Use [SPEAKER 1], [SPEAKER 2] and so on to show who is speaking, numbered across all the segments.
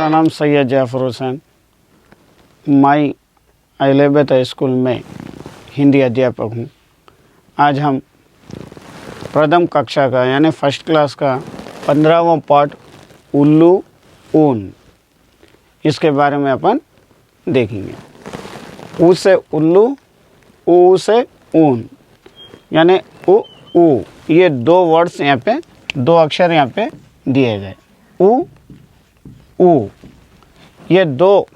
[SPEAKER 1] मेरा नाम सैयद जाफ़र हुसैन। मैं 11th स्कूल में हिंदी अध्यापक हूँ। आज हम प्रथम कक्षा का यानी फर्स्ट क्लास का 15वां पाठ उल्लू ऊन, इसके बारे में अपन देखेंगे। ऊ से उल्लू, ऊ से ऊन, यानी ऊ, ये दो वर्ड्स यहाँ पे, दो अक्षर यहाँ पे दिए गए। ऊ, ये दो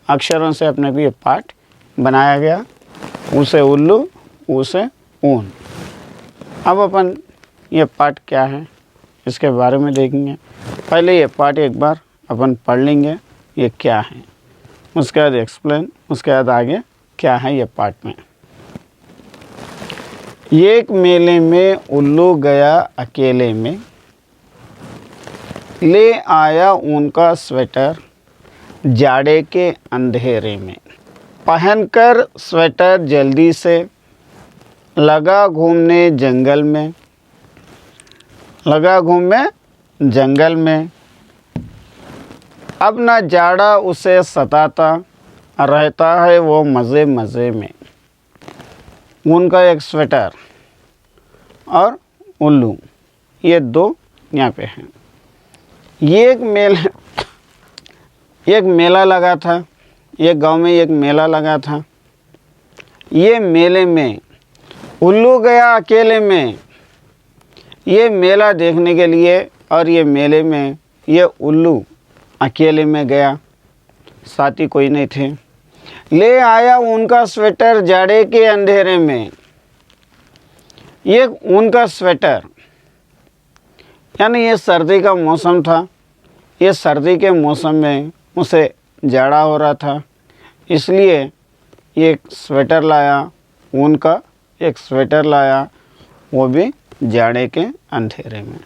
[SPEAKER 1] अक्षरों से अपने को ये पाठ बनाया गया। ऊ से उल्लू, ऊ से ऊन। अब अपन ये पाठ क्या है इसके बारे में देखेंगे। पहले ये पाठ एक बार अपन पढ़ लेंगे, ये क्या है, उसके बाद एक्सप्लेन, उसके बाद आगे क्या है ये पाठ में। एक मेले में उल्लू गया अकेले में, ले आया ऊन का स्वेटर जाड़े के अंधेरे में। पहनकर स्वेटर जल्दी से लगा घूमने जंगल में, लगा घूमने जंगल में। अब न जाड़ा उसे सताता, रहता है वो मज़े मज़े में। ऊन का एक स्वेटर और उल्लू, ये दो यहाँ पे हैं। ये एक मेला लगा था, एक गांव में एक मेला लगा था। ये मेले में उल्लू गया अकेले में, ये मेला देखने के लिए, और ये मेले में ये उल्लू अकेले में गया, साथी कोई नहीं थे। ले आया उनका स्वेटर जाड़े के अंधेरे में। ये ऊन का स्वेटर, यानी ये सर्दी का मौसम था। ये सर्दी के मौसम में उसे जाड़ा हो रहा था, इसलिए ये एक स्वेटर लाया, ऊन का एक स्वेटर लाया, वो भी जाड़े के अंधेरे में।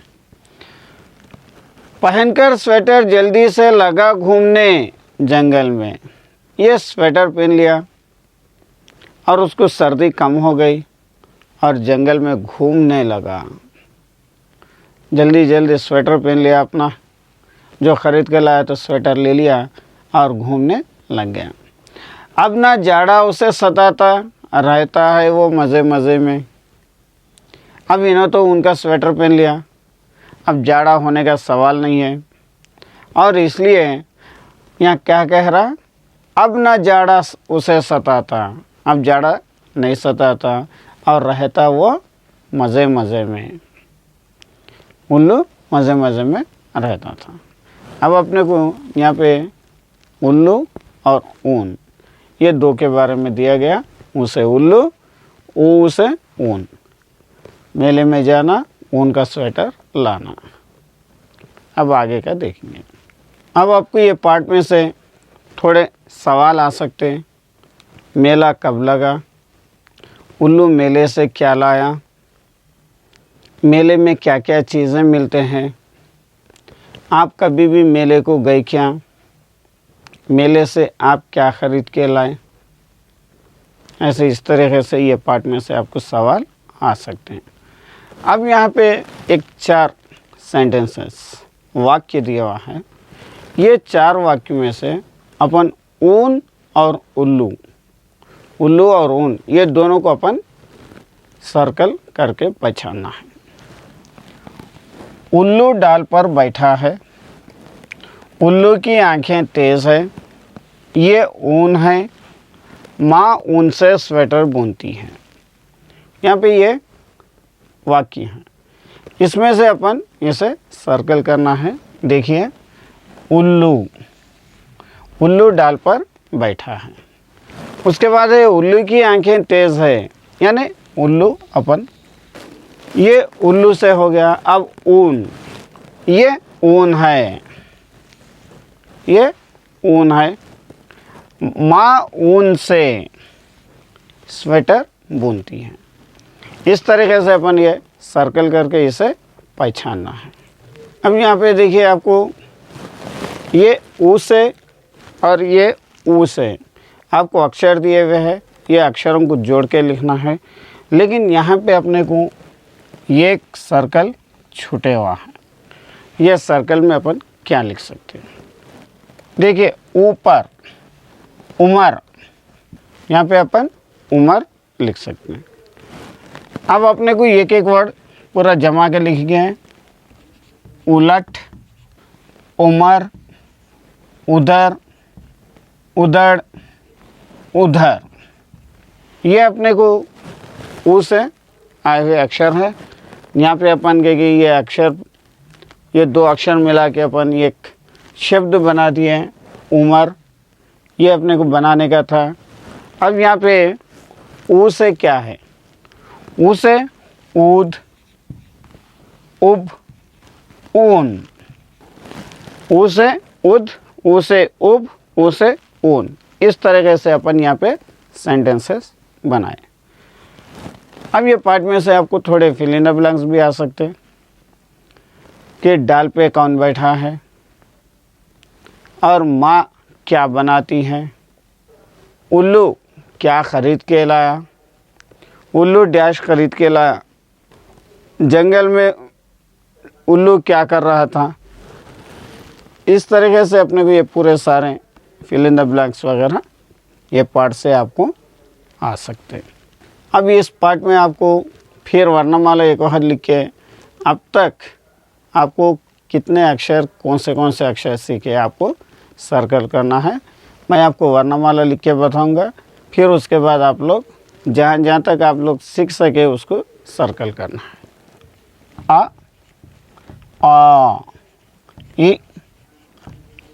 [SPEAKER 1] पहनकर स्वेटर जल्दी से लगा घूमने जंगल में। ये स्वेटर पहन लिया और उसको सर्दी कम हो गई और जंगल में घूमने लगा। जल्दी जल्दी स्वेटर पहन लिया अपना, जो ख़रीद के लाया तो स्वेटर ले लिया और घूमने लग गया। अब ना जाड़ा उसे सताता, रहता है वो मज़े मज़े में। अब इन्हों तो उनका स्वेटर पहन लिया, अब जाड़ा होने का सवाल नहीं है, और इसलिए यहाँ क्या कह रहा, अब ना जाड़ा उसे सताता, अब जाड़ा नहीं सताता और रहता वो मज़े मज़े में। उल्लू मज़े मज़े में रहता था। अब अपने को यहाँ पे उल्लू और ऊन, ये दो के बारे में दिया गया। ऊ से उल्लू, ऊ से ऊन। मेले में जाना, ऊन का स्वेटर लाना। अब आगे का देखेंगे। अब आपको ये पार्ट में से थोड़े सवाल आ सकते हैं। मेला कब लगा, उल्लू मेले से क्या लाया, मेले में क्या क्या चीज़ें मिलते हैं, आप कभी भी मेले को गए क्या, मेले से आप क्या ख़रीद के लाए। ऐसे इस तरीके से ये पार्ट में से आपको सवाल आ सकते हैं। अब यहाँ पे एक 4 सेंटेंसेस वाक्य दिया हुआ है। ये 4 वाक्य में से अपन ऊन और उल्लू, उल्लू और ऊन, ये दोनों को अपन सर्कल करके पहचानना है। उल्लू डाल पर बैठा है, उल्लू की आंखें तेज़ है, ये ऊन है, माँ ऊन से स्वेटर बुनती है। यहाँ पे ये वाक्य हैं, इसमें से अपन इसे सर्कल करना है। देखिए, उल्लू, उल्लू डाल पर बैठा है। उसके बाद है उल्लू की आंखें तेज़ है, यानी उल्लू अपन, ये उल्लू से हो गया। अब ऊन, ये ऊन है, ये ऊन है, माँ ऊन से स्वेटर बुनती है। इस तरीके से अपन ये सर्कल करके इसे पहचानना है। अब यहाँ पे देखिए, आपको ये ऊ से और ये ऊ से आपको अक्षर दिए हुए हैं, ये अक्षरों को जोड़ के लिखना है। लेकिन यहाँ पे अपने को ये सर्कल छूटे हुआ है। ये सर्कल में अपन क्या लिख सकते हैं। देखिए ऊपर उमर, यहाँ पे अपन उमर लिख सकते हैं। अब अपने को एक एक वर्ड पूरा जमा के लिख गए हैं। उलट, उमर, उधर, उधड़, उधर, ये अपने को ऊ से आए हुए अक्षर है। यहाँ पे अपन कहेंगे ये अक्षर, ये दो अक्षर मिला के अपन एक शब्द बना दिए हैं उमर, ये अपने को बनाने का था। अब यहाँ पे ऊ से क्या है, ऊ से ऊद, उब, ऊन, ऊ से उद, ऊ से उब, ऊ से ऊन, इस तरीके से अपन यहाँ पे सेंटेंसेस बनाए। अब ये पार्ट में से आपको थोड़े फिल इन द ब्लैंक्स भी आ सकते हैं कि डाल पे कौन बैठा है, और माँ क्या बनाती है, उल्लू क्या खरीद के लाया, उल्लू डैश खरीद के लाया, जंगल में उल्लू क्या कर रहा था। इस तरीके से अपने को ये पूरे सारे फिल इन द ब्लैंक्स वगैरह ये पार्ट से आपको आ सकते हैं। अब इस पार्ट में आपको फिर वर्णमाला एक बार लिख के अब तक आपको कितने अक्षर कौन से अक्षर सीखे आपको सर्कल करना है। मैं आपको वर्णमाला लिख के बताऊँगा, फिर उसके बाद आप लोग जहाँ तक आप लोग सीख सके उसको सर्कल करना है। आ, इ,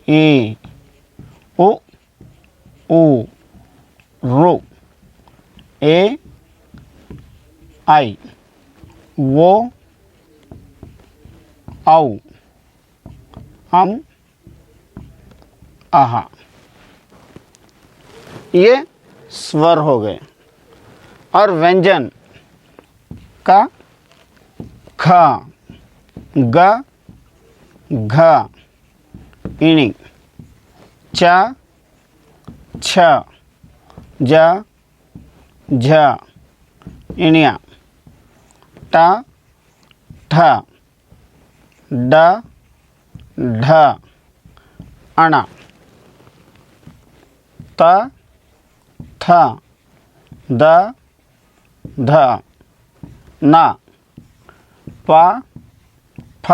[SPEAKER 1] ई, उ, रू, ए, आई, वो, औ, आहा, ये स्वर हो गए। और व्यंजन का ख, ग, घ, इणी, च, छ, ज, झ, इणिया, ट, ठ, ड, ढ, अण, त, थ, द, ध, न, प, फ,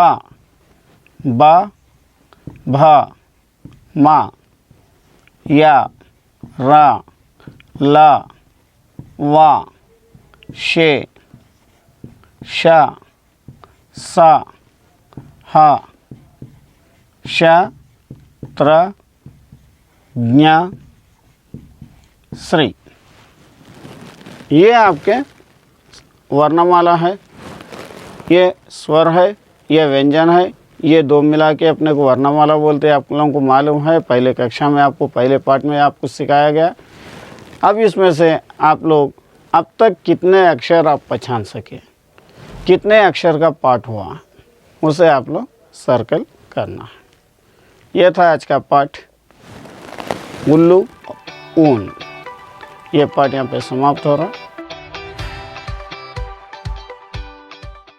[SPEAKER 1] ब, भ, म, य, र, ल, व, शे, श, स, ह, श, त्र, ज्ञ, श्री। ये आपके वर्णमाला है, ये स्वर है, ये व्यंजन है, ये दो मिला के अपने को वर्णमाला बोलते हैं। आप लोगों को मालूम है, पहले कक्षा में आपको पहले पार्ट में आपको सिखाया गया। अब इसमें से आप लोग अब तक कितने अक्षर आप पहचान सके, कितने अक्षर का पाठ हुआ, उसे आप लोग सर्कल करना है। यह था आज का पाठ उल्लू ऊन। ये पाठ यहाँ पे समाप्त हो रहा है।